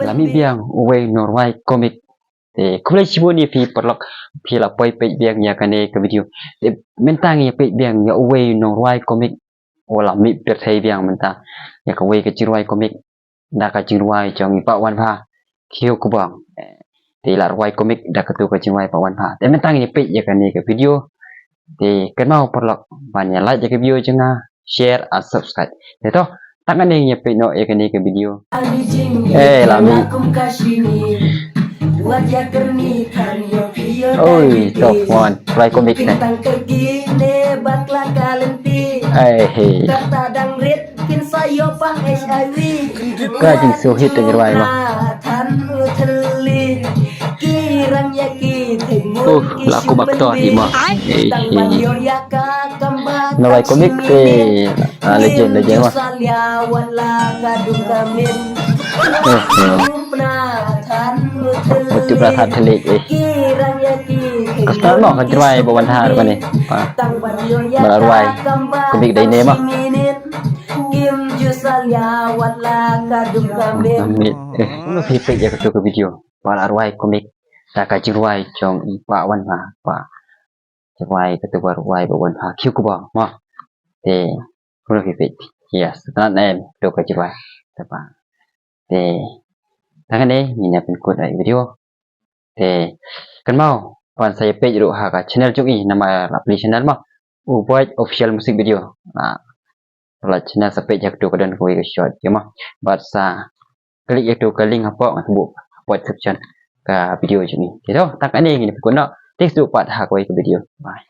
Lami biang uwe Norway komik kulai cibo ni pi perlok pi la poi pe biang ya kane ke video mentang ya pe biang ya uwe Norway komik wala mi per thai biang menta ya ka we ke cirwai komik da ka cirwai chong pa wan pha khiu ku bang la rwai komik da ka tu ka cirwai pa wan pha mentang ya pe ya kane ke video kan mau perlok ban ya like ya ke video chenga share and subscribe to tangan yang ya pe no ya kane ke video lami ôi top one try comic này cái chỉnh số hit từ ngoài mà là cô bác to thì mà nó lại comic thì legend mà một chút là thật lệ Kastar no kan try bawan ha kan ni. Balarway. Komik day name ah. Nó phi pe ya ka video. Balarway komik ta ka jirway chong pa wan ha pa. Jirway ka tu balarway bawan ha khiu ku ba ma. Nó phi pe. Yes, tan em tu ka jirway. Ta pa. Tangan ni minyak penkut video. Kan mau pan saya page ro ha ka channel chung nama apli channel ma buat official music video la channel sa page tu ka dan ko short ya ma bat sa klik itu ke link apa bu buat description ka video chung ni tak ani ni ko no text tu pat ha ko video bye